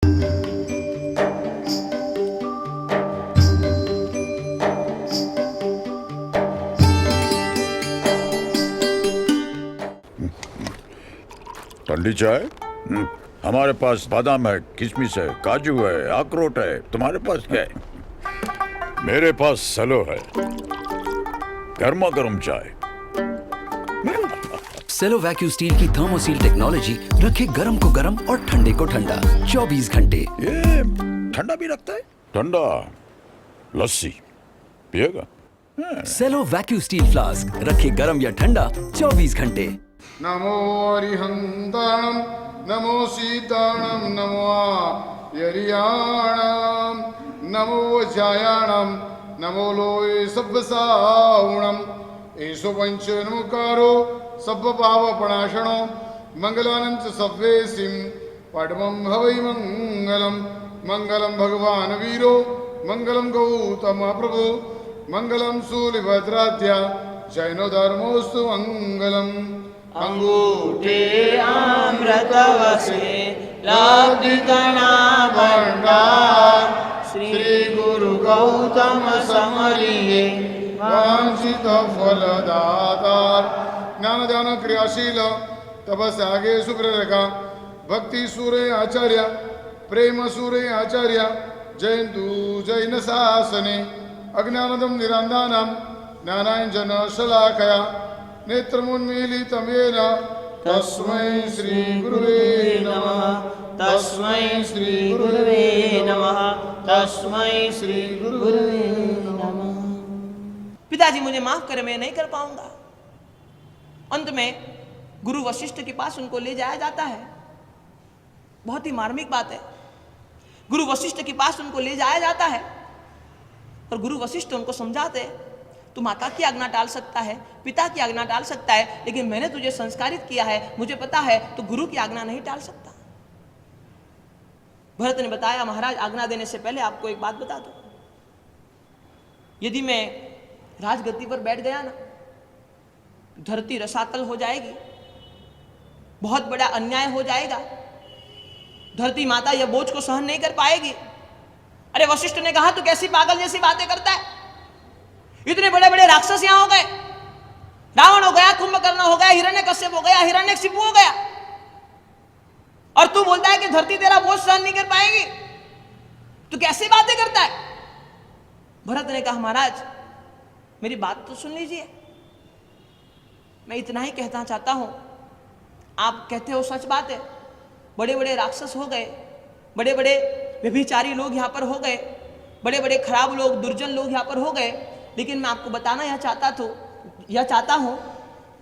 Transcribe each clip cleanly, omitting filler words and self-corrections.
ठंडी चाय? हमारे पास बादाम है, किशमिश है, काजू है, अखरोट है। तुम्हारे पास क्या है? मेरे पास सेलो है, गर्मा गर्म चाय। सेलो वैक्यू स्टील की थर्मोसील टेक्नोलॉजी रखे गर्म को गर्म और ठंडे को ठंडा 24 घंटे। ये ठंडा भी रखता है? ठंडा लस्सी पिएगा? सेलो वैक्यू स्टील फ्लास्क रखे गर्म या ठंडा 24 घंटे। नमो अरिहंताणम नमो सीताणम नमो यरियाणम नमो जायाणम नमो लोय सब्बसावणम एषो पंच नमकारो सब्ब पाव प्रणाशनो मंगलानंच सव्वेसिम पद्मं भवै मंगलम मंगलम भगवान वीरो मंगलम गौतम प्रभु मंगलम शूलिभद्राध्या जैनो धर्मोस्तु मंगलम। अंगूठे अमृतवसे लब्धिकणा भंडार श्री गुरु गौतम समरिये वांछित फलदातार। ज्ञान ध्यान क्रियाशील तपस्यागे सुप्रेरका भक्ति सूरे आचार्य प्रेम सूरे आचार्य जयंतु जैन शासने अज्ञानदम निरांदानम ज्ञानांजन शलाकया नेत्रमुन्मीलितं येन तस्मै श्री गुरुवे नमः तस्मै श्री गुरुवे नमः तस्मै श्री गुरुवे नमः। पिताजी मुझे माफ करें, मैं नहीं कर पाऊंगा। अंत में गुरु वशिष्ठ के पास उनको ले जाया जाता है। बहुत ही मार्मिक बात है। गुरु वशिष्ठ के पास उनको ले जाया जाता है और गुरु वशिष्ठ उनको समझाते, तू माता की आज्ञा टाल सकता है, पिता की आज्ञा टाल सकता है, लेकिन मैंने तुझे संस्कारित किया है, मुझे पता है तो गुरु की आज्ञा नहीं टाल सकता। भरत ने बताया, महाराज आज्ञा देने से पहले आपको एक बात बता दो, यदि मैं राजगद्दी पर बैठ गया ना, धरती रसातल हो जाएगी, बहुत बड़ा अन्याय हो जाएगा, धरती माता यह बोझ को सहन नहीं कर पाएगी। अरे वशिष्ठ ने कहा, तू कैसी पागल जैसी बातें करता है? इतने बड़े बड़े राक्षस यहां हो गए, रावण हो गया, कुंभकर्ण हो गया, हिरण्यकश्यप हो गया, हिरण्यकशिपु हो गया, और तू बोलता है कि धरती तेरा बोझ सहन नहीं कर पाएगी। तू कैसी बातें करता है? भरत ने कहा, महाराज मेरी बात तो सुन लीजिए, मैं इतना ही कहना चाहता हूं, आप कहते हो सच बात है, बड़े बड़े राक्षस हो गए, बड़े बड़े व्यभिचारी लोग यहां पर हो गए, बड़े बड़े खराब लोग, दुर्जन लोग यहां पर हो गए, लेकिन मैं आपको बताना यह चाहता हूं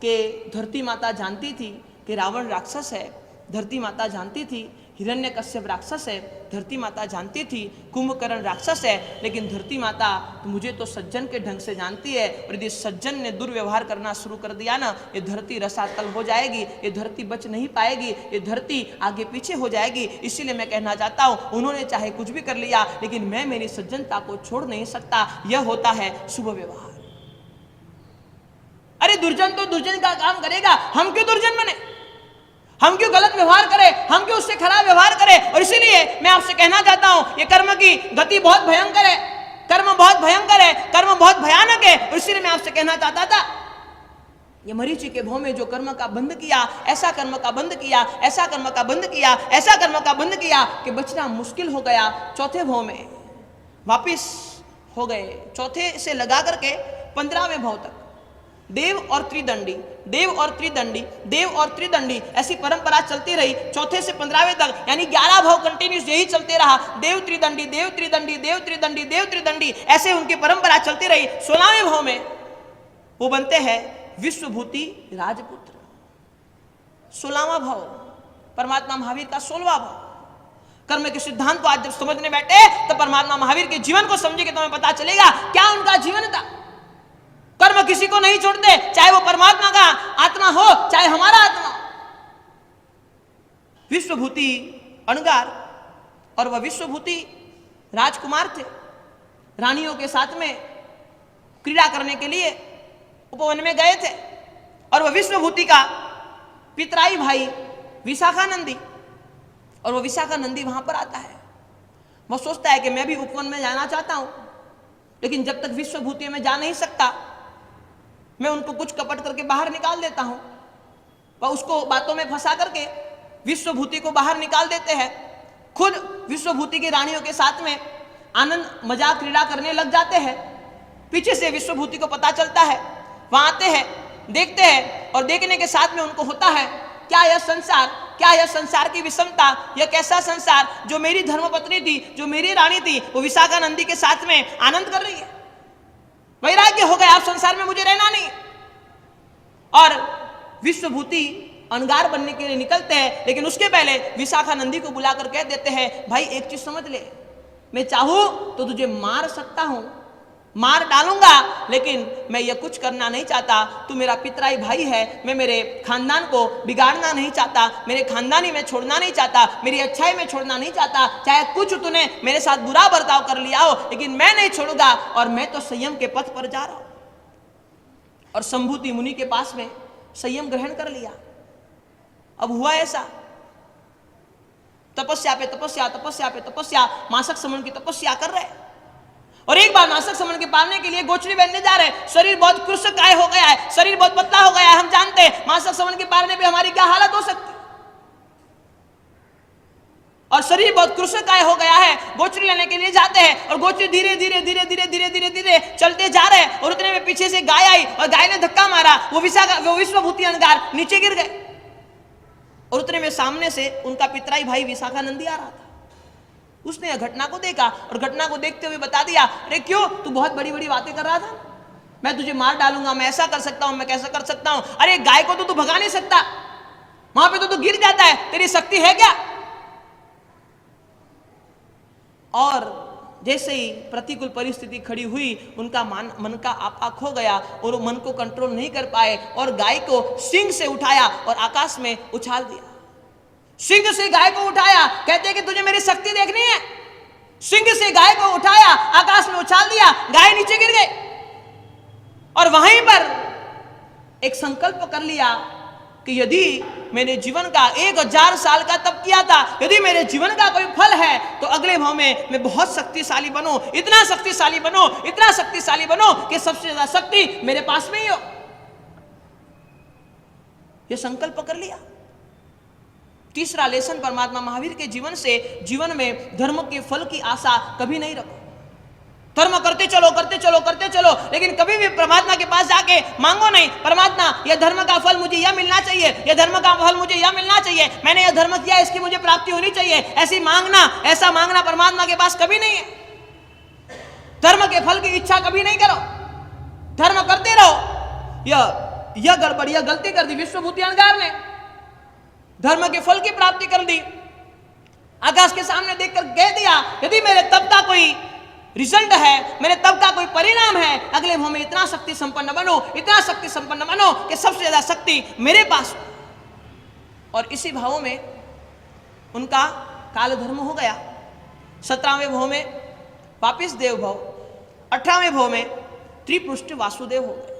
कि धरती माता जानती थी कि रावण राक्षस है, धरती माता जानती थी हिरण्यकश्यप राक्षस है, धरती माता जानती थी कुंभकर्ण राक्षस है, लेकिन धरती माता तो मुझे तो सज्जन के ढंग से जानती है, और यदि सज्जन ने दुर्व्यवहार करना शुरू कर दिया ना, ये धरती रसातल हो जाएगी, ये धरती बच नहीं पाएगी, ये धरती आगे पीछे हो जाएगी। इसीलिए मैं कहना चाहता हूँ, उन्होंने चाहे कुछ भी कर लिया, लेकिन मैं मेरी सज्जनता को छोड़ नहीं सकता। यह होता है शुभ व्यवहार। अरे दुर्जन तो दुर्जन का काम करेगा, हम क्यों दुर्जन बने? हम क्यों गलत व्यवहार करें? हम क्यों उससे खराब व्यवहार करें? और इसीलिए मैं आपसे कहना चाहता हूं, ये कर्म की गति बहुत भयंकर है, कर्म बहुत भयंकर है, कर्म बहुत भयानक है। और इसीलिए मैं आपसे कहना चाहता था, ये मरीचि के भाव में जो कर्म का बंध किया, ऐसा कर्म का बंध किया, ऐसा कर्म का बंध किया, ऐसा कर्म का बंध किया कि बचना मुश्किल हो गया। चौथे भाव में वापिस हो गए, चौथे से लगा करके 15वें भाव तक देव और त्रिदंडी, देव और त्रिदंडी, देव और त्रिदंडी, ऐसी परंपरा चलती रही। चौथे से 15वें तक यानी 11 भाव कंटिन्यूस यही चलते रहा, देव त्रिदंडी, देव त्रिदंडी, देव त्रिदंडी, देव त्रिदंडी, ऐसे उनकी परंपरा चलती रही। 16वें भाव में वो बनते हैं विश्वभूति राजपुत्र। 16वां भाव परमात्मा महावीर का 16वां भाव। कर्म के सिद्धांत को आज जब समझने बैठे तो परमात्मा महावीर के जीवन को समझे कि तुम्हें पता चलेगा क्या उनका जीवन था। कर्म किसी को नहीं छोड़ते, चाहे वो परमात्मा का आत्मा हो, चाहे हमारा आत्मा। विश्वभूति अणगार, और वह विश्वभूति राजकुमार थे, रानियों के साथ में क्रीड़ा करने के लिए उपवन में गए थे। और वह विश्वभूति का पितराई भाई विशाखानंदी और वो विशाखा नंदी वहां पर आता है। वो सोचता है कि मैं भी उपवन में जाना चाहता हूं, लेकिन जब तक विश्वभूतियों में जा नहीं सकता, मैं उनको कुछ कपट करके बाहर निकाल देता हूं। वह उसको बातों में फंसा करके विश्वभूति को बाहर निकाल देते हैं। खुद विश्वभूति की रानियों के साथ में आनंद मजाक क्रीड़ा करने लग जाते हैं। पीछे से विश्वभूति को पता चलता है, वहां आते हैं, देखते हैं, और देखने के साथ में उनको होता है क्या यह संसार, क्या यह संसार की विषमता, यह कैसा संसार, जो मेरी धर्मपत्नी थी, जो मेरी रानी थी, वो विशाखा नंदी के साथ में आनंद कर रही है। वैराग्य हो गया, आप संसार में मुझे रहना नहीं। और विश्वभूति अनगार बनने के लिए निकलते हैं, लेकिन उसके पहले विशाखा नंदी को बुलाकर कह देते हैं, भाई एक चीज समझ ले, मैं चाहूं तो तुझे मार सकता हूं, मार डालूंगा, लेकिन मैं ये कुछ करना नहीं चाहता। तू मेरा पितराई भाई है, मैं मेरे खानदान को बिगाड़ना नहीं चाहता, मेरे खानदानी में छोड़ना नहीं चाहता, मेरी अच्छाई में छोड़ना नहीं चाहता। चाहे कुछ तूने मेरे साथ बुरा बर्ताव कर लिया हो, लेकिन मैं नहीं छोड़ूंगा, और मैं तो संयम के पथ पर जा रहा हूं। और संभूति मुनि के पास में संयम ग्रहण कर लिया। अब हुआ ऐसा, तपस्या पे तपस्या, तपस्या पे तपस्या, मासक समन की तपस्या कर रहे। और एक बार मासक समन के पालने के लिए गोचरी बनने जा रहे। शरीर बहुत कृशकाय हो गया है, शरीर बहुत पतला हो गया है। हम जानते हैं मासक समन के पालने पे हमारी क्या हालत हो सकती, और शरीर बहुत कृशकाय हो गया है। गोचरी लेने के लिए जाते हैं, और गोचरी धीरे धीरे धीरे धीरे धीरे धीरे धीरे चलते जा रहे हैं। और उतने में पीछे से गाय आई, और गाय ने धक्का मारा, वो विश्वभूति अनगार नीचे गिर गए। और उतने में सामने से उनका पितराई भाई विशाखा नंदी आ रहा था। उसने घटना को देखा, और घटना को देखते हुए बता दिया, अरे क्यों, तू बहुत बड़ी बड़ी बातें कर रहा था, मैं तुझे मार डालूंगा, मैं ऐसा कर सकता हूं, मैं कैसा कर सकता हूं। अरे गाय को तो तू भगा नहीं सकता, वहां पे तो तू गिर जाता है, तेरी शक्ति है क्या। और जैसे ही प्रतिकूल परिस्थिति खड़ी हुई, उनका मन का आपा खो गया, और वो मन को कंट्रोल नहीं कर पाए, और गाय को सिंग से उठाया और आकाश में उछाल दिया। सिंह से गाय को उठाया, कहते हैं कि तुझे मेरी शक्ति देखनी है। सिंह से गाय को उठाया, आकाश में उछाल दिया, गाय नीचे गिर गई। और वहीं पर एक संकल्प कर लिया कि यदि मैंने जीवन का 1000 साल का तप किया था, यदि मेरे जीवन का कोई फल है, तो अगले भाव में मैं बहुत शक्तिशाली बनूं, इतना शक्तिशाली बनूं, इतना शक्तिशाली बनूं कि सबसे ज्यादा शक्ति मेरे पास में ही हो। यह संकल्प कर लिया। तीसरा लेसन परमात्मा महावीर के जीवन से, जीवन में धर्म के फल की आशा कभी नहीं रखो। धर्म करते चलो करते चलो करते चलो, लेकिन कभी भी परमात्मा के पास जाके मांगो नहीं, परमात्मा यह धर्म का फल मुझे यह मिलना चाहिए, यह धर्म का फल मुझे यह मिलना चाहिए, मैंने यह धर्म किया, इसकी मुझे प्राप्ति होनी चाहिए। ऐसी मांगना, ऐसा मांगना परमात्मा के पास कभी नहीं है। धर्म के फल की इच्छा कभी नहीं करो, धर्म करते रहो। यह गड़बड़ी, यह गलती कर दी विश्वभूति अनगार ने, धर्म के फल की प्राप्ति कर दी। आकाश के सामने देखकर कह दिया, यदि मेरे तप का कोई रिजल्ट है, मेरे तप का कोई परिणाम है, अगले भाव में इतना शक्ति संपन्न बनो, इतना शक्ति संपन्न बनो कि सबसे ज्यादा शक्ति मेरे पास हो। और इसी भाव में उनका काल धर्म हो गया। 17वें भाव में वापिस देव भाव, 18वें भाव में त्रिपुष्ट वासुदेव हो गए।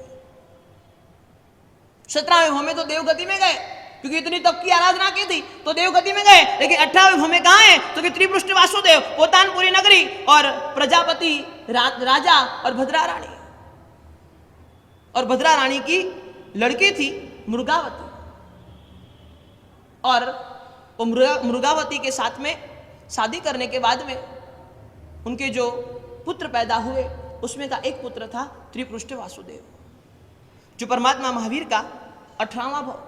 17वें भाव में तो देवगति में गए, क्योंकि इतनी तप की आराधना की थी तो देवगति में गए। लेकिन 18वें भाव में कहां है, तो कि त्रिपुष्ट वासुदेव, पोतानपुरी नगरी, और प्रजापति राजा और भद्रा रानी। और भद्रा रानी की लड़की थी मृगावती, और वो मृगावती के साथ में शादी करने के बाद में उनके जो पुत्र पैदा हुए, उसमें का एक पुत्र था त्रिपुष्ट वासुदेव, जो परमात्मा महावीर का 18वां भाव।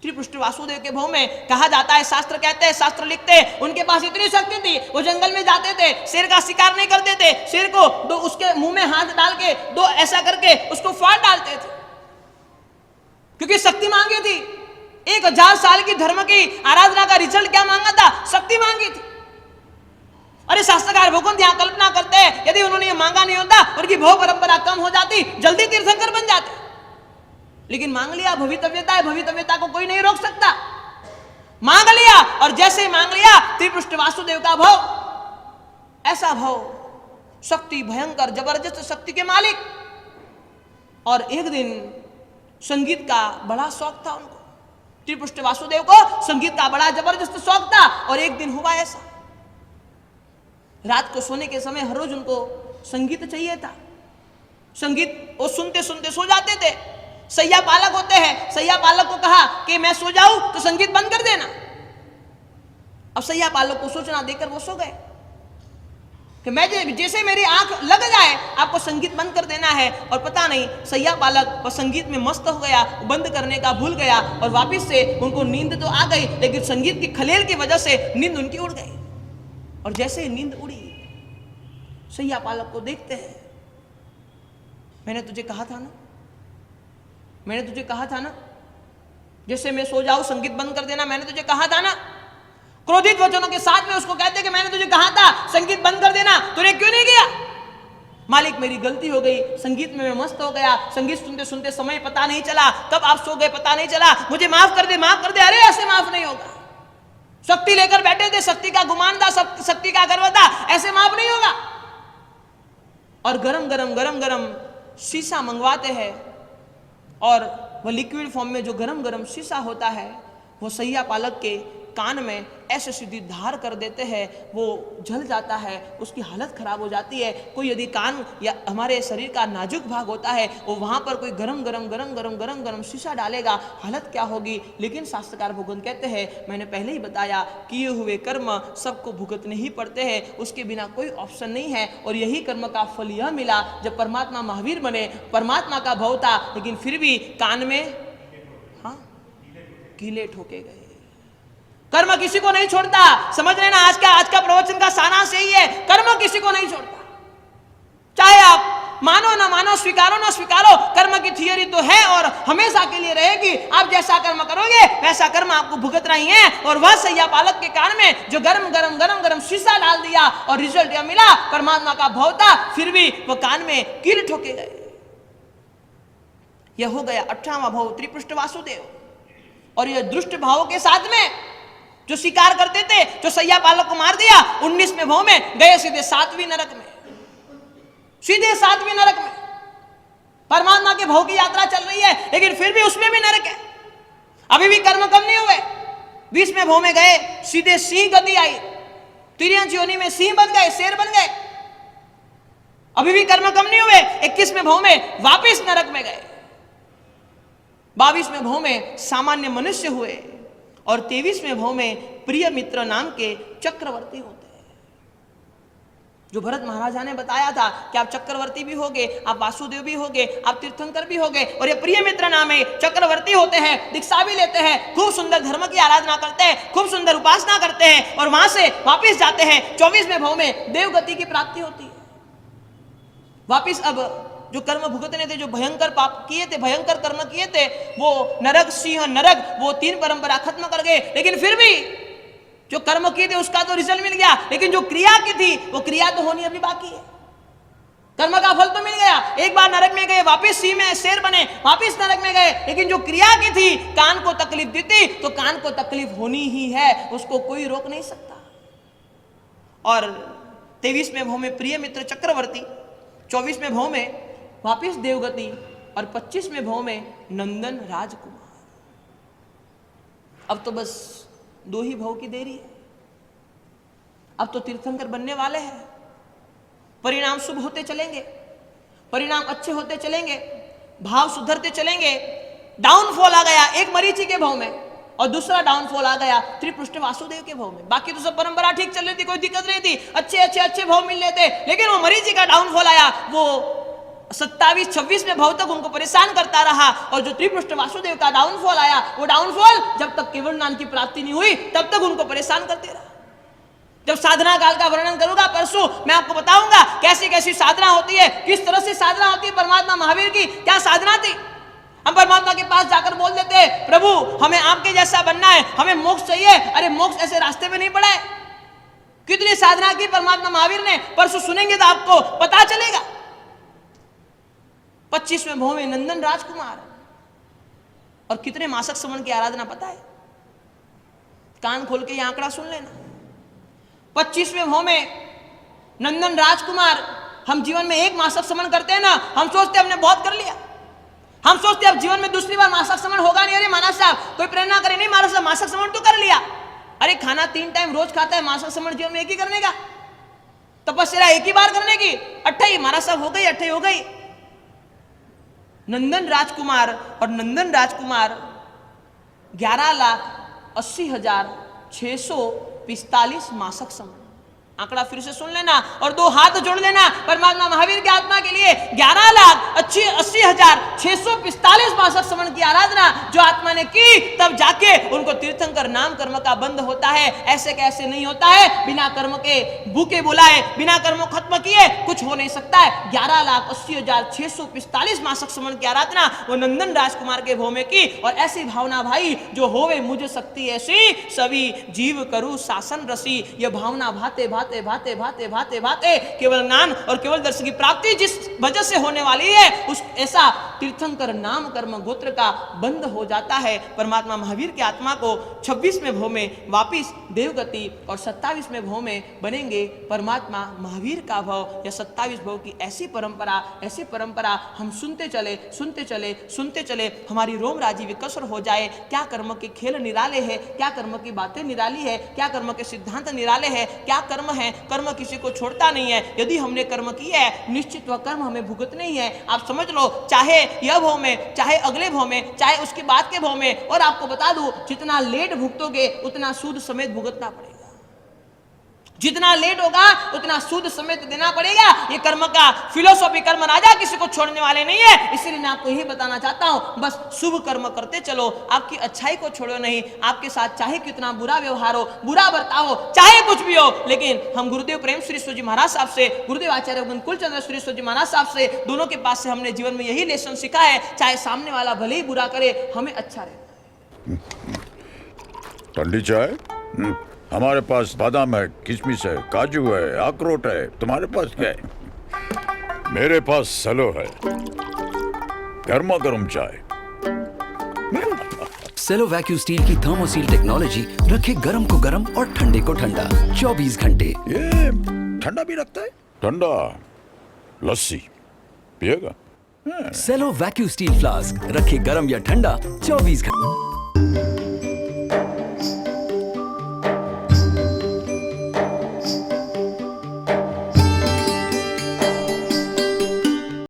त्रिपुष्ट वासुदेव के भाव में कहा जाता है, शास्त्र कहते हैं, शास्त्र लिखते हैं, उनके पास इतनी शक्ति थी, वो जंगल में जाते थे, शेर का शिकार नहीं करते थे, शेर को दो उसके मुंह में हाथ डाल के दो ऐसा करके उसको फाड़ डालते थे, क्योंकि शक्ति मांगी थी। 1000 साल की धर्म की आराधना का रिजल्ट क्या मांगा था, शक्ति मांगी थी। अरे शास्त्रकार भगवंत यहाँ कल्पना करते हैं, यदि उन्होंने ये मांगा नहीं होता, उनकी भव परंपरा कम हो जाती, जल्दी तीर्थंकर बन जाते। लेकिन मांग लिया, भवितव्यता है, भवितव्यता को कोई नहीं रोक सकता। मांग लिया, और जैसे ही मांग लिया, त्रिपुष्ट वासुदेव का भाव, ऐसा भाव, शक्ति भयंकर जबरदस्त शक्ति के मालिक। और एक दिन संगीत का बड़ा शौक था उनको, त्रिपुष्ट वासुदेव को संगीत का बड़ा जबरदस्त शौक था। और एक दिन हुआ ऐसा, रात को सोने के समय हर रोज उनको संगीत चाहिए था। संगीत वो सुनते सुनते सो जाते थे। सैया पालक होते हैं, सैया पालक को कहा कि मैं सो जाऊं तो संगीत बंद कर देना। अब सैया पालक को सूचना देकर वो सो गए कि मैं जैसे मेरी आंख लग जाए आपको संगीत बंद कर देना है। और पता नहीं सैया पालक वो संगीत में मस्त हो गया, बंद करने का भूल गया और वापस से उनको नींद तो आ गई, लेकिन संगीत की खलेल की वजह से नींद उनकी उड़ गई। और जैसे नींद उड़ी, सैया पालक को देखते हैं, मैंने तुझे कहा था ना, मैंने तुझे कहा था ना, जैसे मैं सो जाऊं संगीत बंद कर देना, मैंने तुझे कहा था ना। क्रोधित वचनों के साथ में उसको कहते कि मैंने तुझे कहा था संगीत बंद कर देना, तूने क्यों नहीं किया? मालिक मेरी गलती हो गई, संगीत में मैं मस्त हो गया, संगीत सुनते सुनते समय पता नहीं चला, कब आप सो गए पता नहीं चला, मुझे माफ कर दे, माफ कर दे। अरे ऐसे माफ नहीं होगा, शक्ति लेकर बैठे थे, शक्ति का गुमान था, शक्ति का गर्व था, ऐसे माफ नहीं होगा। और गरम गरम गरम गरम शीशा मंगवाते हैं और वह लिक्विड फॉर्म में जो गरम गरम शीशा होता है वो सैया पालक के कान में ऐसे सीधी धार कर देते हैं, वो जल जाता है, उसकी हालत खराब हो जाती है। कोई यदि कान या हमारे शरीर का नाजुक भाग होता है वो वहां पर कोई गरम गरम गरम गरम गरम गरम शीशा डालेगा, हालत क्या होगी। लेकिन शास्त्रकार भगवान कहते हैं, मैंने पहले ही बताया, किए हुए कर्म सबको भुगतने ही पड़ते हैं, उसके बिना कोई ऑप्शन नहीं है। और यही कर्म का फल यह मिला, जब परमात्मा महावीर बने, परमात्मा का भाव था, लेकिन फिर भी कान में कीले ठोके गए। कर्म किसी को नहीं छोड़ता, समझ लेना। आज का प्रवचन का सारांश यही है, कर्म किसी को नहीं छोड़ता। चाहे आप मानो ना मानो, स्वीकारो ना स्वीकारो, कर्म की थियरी तो है और हमेशा के लिए रहेगी। आप जैसा कर्म करोगे वैसा कर्म आपको भुगतना ही है। और वह सैया पालक के कान में जो गरम गरम गरम गरम शीशा डाल दिया और रिजल्ट यह मिला, परमात्मा का भाव था, फिर भी वह कान में कील ठोके गए। यह हो गया 18वां भाव त्रिपुष्ट वासुदेव। और यह दुष्ट भाव के साथ में जो शिकार करते थे, जो सैया पालक को मार दिया, 19वें भाव में गए सीधे 7वीं नरक में, सीधे 7वीं नरक में। परमात्मा के भाव की यात्रा चल रही है, लेकिन फिर भी उसमें भी नरक है, अभी भी कर्म कम नहीं हुए। 20वें भाव में गए, सीधे सिंह गति आई, तिर्यंच योनि में सिंह बन गए, शेर बन गए, अभी भी कर्म कम नहीं हुए। 21वें भाव में वापिस नरक में गए, 22वें भाव में सामान्य मनुष्य हुए और 23वें भाव में प्रिय मित्र नाम के चक्रवर्ती होते हैं। जो भरत महाराजा ने बताया था कि आप चक्रवर्ती भी होगे, आप वासुदेव भी होगे, आप तीर्थंकर भी होगे, और ये प्रिय मित्र नाम है, चक्रवर्ती होते हैं, दीक्षा भी लेते हैं, खूब सुंदर धर्म की आराधना करते हैं, खूब सुंदर उपासना करते हैं और वहां से वापिस जाते हैं। 24वें भाव में देवगति की प्राप्ति होती है। वापिस अब जो कर्म भुगतने थे, जो भयंकर पाप किए थे, भयंकर कर्म किए थे, वो नरक, सिंह, नरक, वो 3 परंपरा खत्म कर गए। लेकिन फिर भी जो कर्म किए थे उसका तो रिजल्ट मिल गया, लेकिन जो क्रिया की थी वो क्रिया तो होनी अभी बाकी है। कर्म का फल तो मिल गया, एक बार नरक में गए, वापिस सिंह में शेर बने, वापिस नरक में गए, लेकिन जो क्रिया की थी, कान को तकलीफ दी थी, तो कान को तकलीफ होनी ही है, उसको कोई रोक नहीं सकता। और 23वें भाव में प्रिय मित्र चक्रवर्ती, 24वें भाव में वापिस देवगति और 25वें भाव में नंदन राजकुमार। अब तो बस 2 ही भाव की देरी है, अब तो तीर्थंकर बनने वाले हैं। परिणाम शुभ होते चलेंगे, परिणाम अच्छे होते चलेंगे, भाव सुधरते चलेंगे। डाउनफॉल आ गया एक मरीचि के भाव में और दूसरा डाउनफॉल आ गया त्रिपुष्ट वासुदेव के भाव में। बाकी तो सब परंपरा ठीक चल रही थी, कोई दिक्कत नहीं थी, अच्छे अच्छे अच्छे भाव मिल रहे थे, लेकिन वो मरीचि का डाउनफॉल आया, वो 27-26वें भाव तक उनको परेशान करता रहा। और जो त्रिपुष्ट वासुदेव का डाउनफॉल आया, वो डाउनफॉल जब तक केवल नाम की प्राप्ति नहीं हुई तब तक उनको परेशान करते रहा। जब साधना काल का वर्णन करूंगा परसों, मैं आपको बताऊंगा कैसी कैसी साधना होती है, किस तरह से साधना होती है। परमात्मा महावीर की क्या साधना थी। हम परमात्मा के पास जाकर बोल देते हैं, प्रभु हमें आपके जैसा बनना है, हमें मोक्ष चाहिए। अरे मोक्ष ऐसे रास्ते में नहीं पड़ा है। कितनी साधना की परमात्मा महावीर ने, परसों सुनेंगे तो आपको पता चलेगा। 25वें भाव में नंदन राजकुमार, और कितने मासक श्रवण की आराधना पता है? कान खोल के ये आंकड़ा सुन लेना। 25वें भाव में नंदन राजकुमार। हम जीवन में एक मासक श्रवण करते हैं ना, हम सोचते हैं हमने बहुत कर लिया। हम सोचते हैं अब जीवन में दूसरी बार मासिक श्रवण होगा नहीं। अरे महाराज साहब कोई प्रेरणा करे, नहीं महाराज साहब मासिक श्रवण तो कर लिया। अरे खाना 3 टाइम रोज खाता है, मासिक श्रवण जीवन में एक ही करने का, तपस्या एक ही बार करने की, 28 महाराज साहब हो गई, 28 हो गई। नंदन राजकुमार और नंदन राजकुमार 11,80,645 मासिक श्रवण। आंकड़ा फिर से सुन लेना और 2 हाथ जोड़ लेना परमात्मा महावीर की आत्मा के लिए। 11,80,645 मासिक श्रवण की आराधना जो आत्मा ने की, तब जाके उनको तीर्थंकर नाम कर्म का बंध होता है। ऐसे कैसे नहीं होता है, बिना कर्म के भूखे बुलाए, बिना कर्म खत्म किए कुछ हो नहीं सकता है। 11,80,645 मासिक श्रवण की आराधना वो नंदन राजकुमार के भो में की। और ऐसी भावना भाई जो होवे मुझ शक्ति ऐसी, सभी जीव करू शासन रसी। यह भावना भाते भाते भाते भाते भाते भाते केवल ज्ञान और केवल दर्शन की प्राप्ति जिस वजह से होने वाली है, उस ऐसा तीर्थंकर नाम कर्म गोत्र का बंध हो जाता है। परमात्मा महावीर की आत्मा को 26वें भव में वापिस देवगति और 27वें भव में बनेंगे परमात्मा महावीर का भव। या 27 भव की ऐसी परंपरा हम सुनते चले सुनते चले सुनते चले, हमारी रोम राजी विकसर हो जाए। क्या कर्म के खेल निराले हैं, क्या कर्म की बातें निराली है, क्या कर्म के सिद्धांत निराले हैं, क्या कर्म है। कर्म किसी को छोड़ता नहीं है। यदि हमने कर्म किया है, निश्चित वह कर्म हमें भुगतने ही है। आप समझ लो, चाहे यह भव में, चाहे अगले भव में, चाहे उसके बाद के भव में। और आपको बता दूं, जितना लेट भुगतोगे उतना सूद समेत भुगतना पड़ेगा। जितना लेट होगा उतना सूद समेत देना पड़ेगा। ये कर्म का फिलोसॉफी, कर्म राजा किसी को छोड़ने वाले नहीं है। इसलिए मैं आपको यही बताना चाहता हूं, बस शुभ कर्म करते चलो, आपकी अच्छाई को छोड़ो नहीं। आपके साथ चाहे कितना बुरा व्यवहार हो, बुरा बर्ताव हो, चाहे कुछ भी हो, लेकिन हम गुरुदेव प्रेम श्री जी महाराज साहब से, गुरुदेव आचार्य कुल चंद्र श्री जी महाराज साहब से, दोनों के पास से हमने जीवन में यही लेसन सीखा है, चाहे सामने वाला भले ही बुरा करे, हमें अच्छा रहे। ठंडी चाय? हमारे पास बादाम है, किशमिश है, काजू है, अखरोट है। तुम्हारे पास क्या है? मेरे पास सलो है, गर्मा गर्म चाय। सेलो वैक्यू स्टील की थर्मोसील टेक्नोलॉजी रखे गर्म को गर्म और ठंडे को ठंडा 24 घंटे। ये ठंडा भी रखता है? ठंडा लस्सी पिएगा? सेलो वैक्यू स्टील फ्लास्क रखे गर्म या ठंडा 24 घंटे।